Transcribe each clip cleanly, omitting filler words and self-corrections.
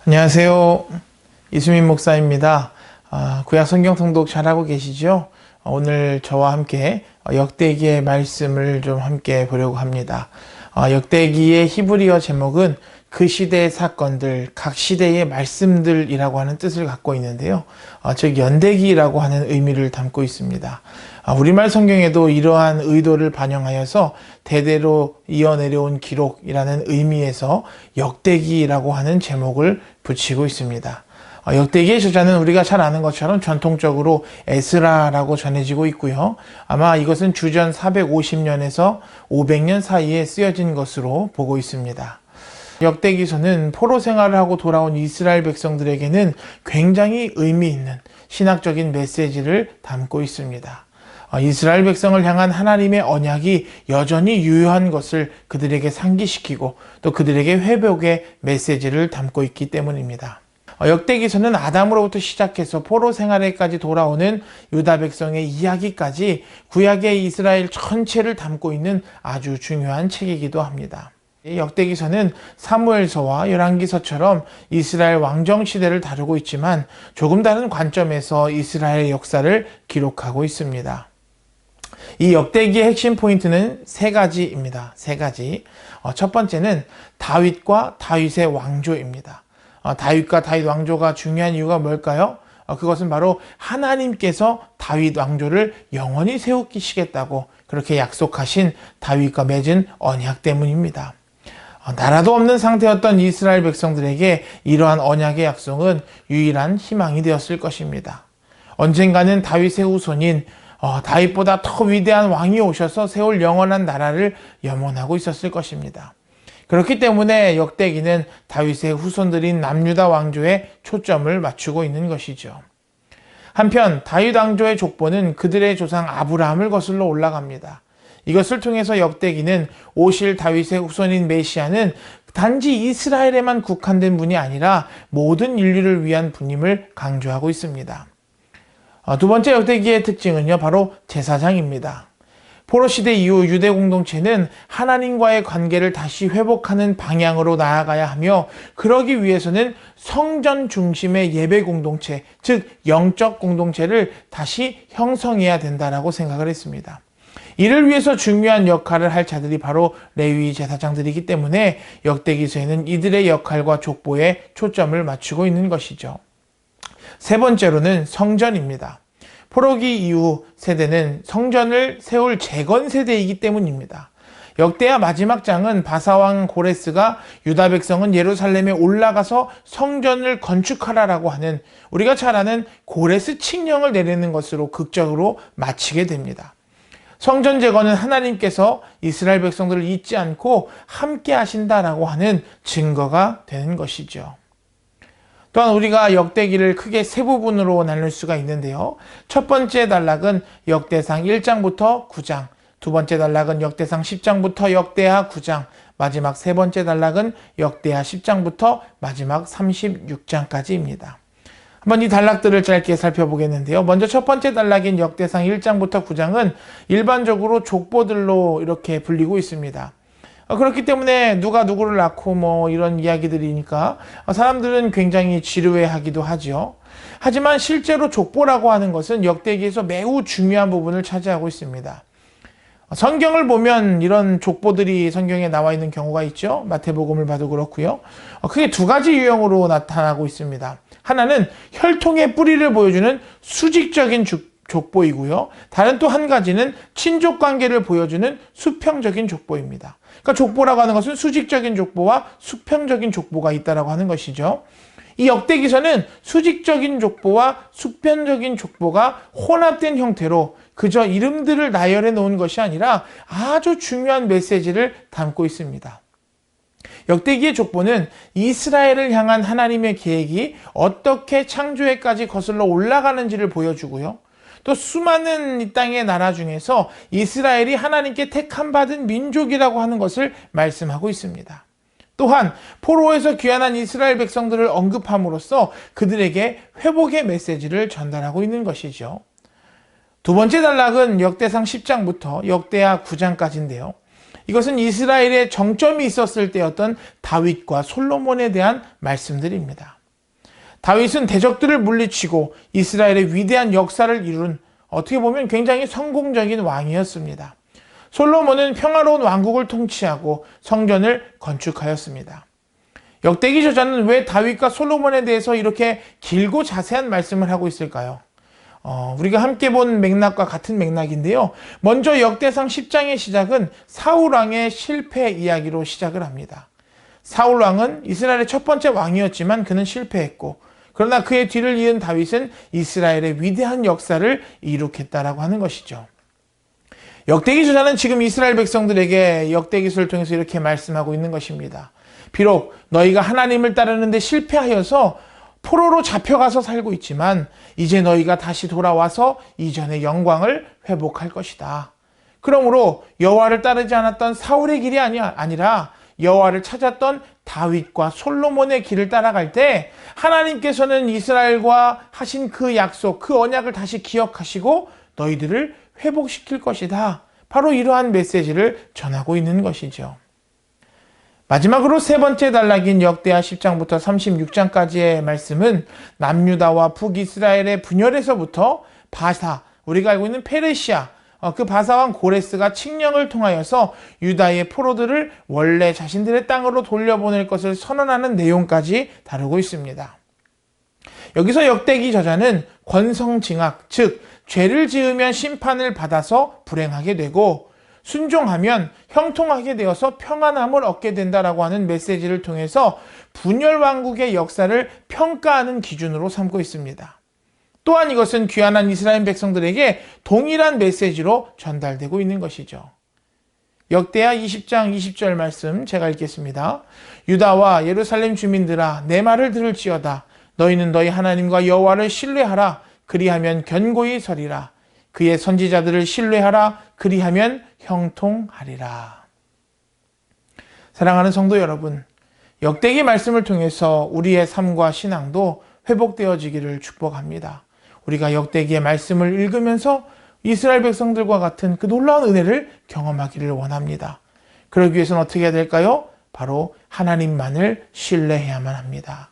안녕하세요. 이수민 목사입니다. 구약 성경 통독 잘하고 계시죠? 오늘 저와 함께 역대기의 말씀을 좀 함께 보려고 합니다. 역대기의 히브리어 제목은 그 시대의 사건들, 각 시대의 말씀들이라고 하는 뜻을 갖고 있는데요. 즉 연대기라고 하는 의미를 담고 있습니다. 우리말 성경에도 이러한 의도를 반영하여서 대대로 이어내려온 기록이라는 의미에서 역대기라고 하는 제목을 붙이고 있습니다. 역대기의 저자는 우리가 잘 아는 것처럼 전통적으로 에스라라고 전해지고 있고요. 아마 이것은 주전 450년에서 500년 사이에 쓰여진 것으로 보고 있습니다. 역대기서는 포로 생활을 하고 돌아온 이스라엘 백성들에게는 굉장히 의미 있는 신학적인 메시지를 담고 있습니다. 이스라엘 백성을 향한 하나님의 언약이 여전히 유효한 것을 그들에게 상기시키고 또 그들에게 회복의 메시지를 담고 있기 때문입니다. 역대기서는 아담으로부터 시작해서 포로 생활에까지 돌아오는 유다 백성의 이야기까지 구약의 이스라엘 전체를 담고 있는 아주 중요한 책이기도 합니다. 역대기서는 사무엘서와 열왕기서처럼 이스라엘 왕정 시대를 다루고 있지만 조금 다른 관점에서 이스라엘의 역사를 기록하고 있습니다. 이 역대기의 핵심 포인트는 세 가지입니다. 세 가지. 첫 번째는 다윗과 다윗의 왕조입니다. 다윗과 다윗 왕조가 중요한 이유가 뭘까요? 그것은 바로 하나님께서 다윗 왕조를 영원히 세우시겠다고 그렇게 약속하신 다윗과 맺은 언약 때문입니다. 나라도 없는 상태였던 이스라엘 백성들에게 이러한 언약의 약속은 유일한 희망이 되었을 것입니다. 언젠가는 다윗의 후손인 다윗보다 더 위대한 왕이 오셔서 세울 영원한 나라를 염원하고 있었을 것입니다. 그렇기 때문에 역대기는 다윗의 후손들인 남유다 왕조에 초점을 맞추고 있는 것이죠. 한편 다윗 왕조의 족보는 그들의 조상 아브라함을 거슬러 올라갑니다. 이것을 통해서 역대기는 오실 다윗의 후손인 메시아는 단지 이스라엘에만 국한된 분이 아니라 모든 인류를 위한 분임을 강조하고 있습니다. 두 번째 역대기의 특징은요, 바로 제사장입니다. 포로시대 이후 유대 공동체는 하나님과의 관계를 다시 회복하는 방향으로 나아가야 하며 그러기 위해서는 성전 중심의 예배 공동체, 즉 영적 공동체를 다시 형성해야 된다라고 생각을 했습니다. 이를 위해서 중요한 역할을 할 자들이 바로 레위 제사장들이기 때문에 역대기서에는 이들의 역할과 족보에 초점을 맞추고 있는 것이죠. 세 번째로는 성전입니다. 포로기 이후 세대는 성전을 세울 재건 세대이기 때문입니다. 역대하 마지막 장은 바사왕 고레스가 유다 백성은 예루살렘에 올라가서 성전을 건축하라라고 하는 우리가 잘 아는 고레스 칙령을 내리는 것으로 극적으로 마치게 됩니다. 성전 재건은 하나님께서 이스라엘 백성들을 잊지 않고 함께 하신다라고 하는 증거가 되는 것이죠. 또한 우리가 역대기를 크게 세 부분으로 나눌 수가 있는데요. 첫 번째 단락은 역대상 1장부터 9장, 두 번째 단락은 역대상 10장부터 역대하 9장, 마지막 세 번째 단락은 역대하 10장부터 마지막 36장까지입니다. 한번 이 단락들을 짧게 살펴보겠는데요. 먼저 첫 번째 단락인 역대상 1장부터 9장은 일반적으로 족보들로 이렇게 불리고 있습니다. 그렇기 때문에 누가 누구를 낳고 이런 이야기들이니까 사람들은 굉장히 지루해하기도 하죠. 하지만 실제로 족보라고 하는 것은 역대기에서 매우 중요한 부분을 차지하고 있습니다. 성경을 보면 이런 족보들이 성경에 나와 있는 경우가 있죠. 마태복음을 봐도 그렇고요. 크게 두 가지 유형으로 나타나고 있습니다. 하나는 혈통의 뿌리를 보여주는 수직적인 족보이고요. 다른 또 한 가지는 친족 관계를 보여주는 수평적인 족보입니다. 그러니까 족보라고 하는 것은 수직적인 족보와 수평적인 족보가 있다라고 하는 것이죠. 이 역대기서는 수직적인 족보와 수평적인 족보가 혼합된 형태로 그저 이름들을 나열해 놓은 것이 아니라 아주 중요한 메시지를 담고 있습니다. 역대기의 족보는 이스라엘을 향한 하나님의 계획이 어떻게 창조에까지 거슬러 올라가는지를 보여주고요. 또 수많은 이 땅의 나라 중에서 이스라엘이 하나님께 택함받은 민족이라고 하는 것을 말씀하고 있습니다. 또한 포로에서 귀환한 이스라엘 백성들을 언급함으로써 그들에게 회복의 메시지를 전달하고 있는 것이죠. 두 번째 단락은 역대상 10장부터 역대하 9장까지인데요. 이것은 이스라엘의 정점이 있었을 때였던 다윗과 솔로몬에 대한 말씀들입니다. 다윗은 대적들을 물리치고 이스라엘의 위대한 역사를 이룬 어떻게 보면 굉장히 성공적인 왕이었습니다. 솔로몬은 평화로운 왕국을 통치하고 성전을 건축하였습니다. 역대기 저자는 왜 다윗과 솔로몬에 대해서 이렇게 길고 자세한 말씀을 하고 있을까요? 우리가 함께 본 맥락과 같은 맥락인데요. 먼저 역대상 10장의 시작은 사울 왕의 실패 이야기로 시작을 합니다. 사울 왕은 이스라엘의 첫 번째 왕이었지만 그는 실패했고, 그러나 그의 뒤를 이은 다윗은 이스라엘의 위대한 역사를 이룩했다라고 하는 것이죠. 역대기 저자는 지금 이스라엘 백성들에게 역대기서를 통해서 이렇게 말씀하고 있는 것입니다. 비록 너희가 하나님을 따르는데 실패하여서 포로로 잡혀가서 살고 있지만 이제 너희가 다시 돌아와서 이전의 영광을 회복할 것이다. 그러므로 여호와를 따르지 않았던 사울의 길이 아니라 여호와를 찾았던 다윗과 솔로몬의 길을 따라갈 때 하나님께서는 이스라엘과 하신 그 약속, 그 언약을 다시 기억하시고 너희들을 회복시킬 것이다. 바로 이러한 메시지를 전하고 있는 것이죠. 마지막으로 세 번째 단락인 역대하 10장부터 36장까지의 말씀은 남유다와 북이스라엘의 분열에서부터 바사, 우리가 알고 있는 페르시아, 그 바사왕 고레스가 칙령을 통하여서 유다의 포로들을 원래 자신들의 땅으로 돌려보낼 것을 선언하는 내용까지 다루고 있습니다. 여기서 역대기 저자는 권성징악, 즉 죄를 지으면 심판을 받아서 불행하게 되고 순종하면 형통하게 되어서 평안함을 얻게 된다라고 하는 메시지를 통해서 분열왕국의 역사를 평가하는 기준으로 삼고 있습니다. 또한 이것은 귀환한 이스라엘 백성들에게 동일한 메시지로 전달되고 있는 것이죠. 역대하 20장 20절 말씀 제가 읽겠습니다. 유다와 예루살렘 주민들아 내 말을 들을지어다. 너희는 너희 하나님과 여호와를 신뢰하라. 그리하면 견고히 서리라. 그의 선지자들을 신뢰하라. 그리하면 형통하리라. 사랑하는 성도 여러분, 역대기 말씀을 통해서 우리의 삶과 신앙도 회복되어지기를 축복합니다. 우리가 역대기의 말씀을 읽으면서 이스라엘 백성들과 같은 그 놀라운 은혜를 경험하기를 원합니다. 그러기 위해서는 어떻게 해야 될까요? 바로 하나님만을 신뢰해야만 합니다.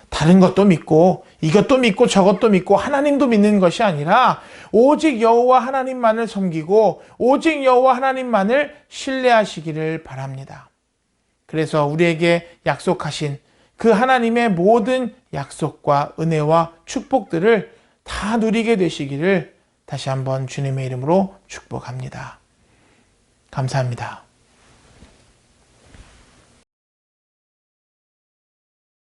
다른 것도 믿고 이것도 믿고 저것도 믿고 하나님도 믿는 것이 아니라 오직 여호와 하나님만을 섬기고 오직 여호와 하나님만을 신뢰하시기를 바랍니다. 그래서 우리에게 약속하신 그 하나님의 모든 약속과 은혜와 축복들을 다 누리게 되시기를 다시 한번 주님의 이름으로 축복합니다. 감사합니다.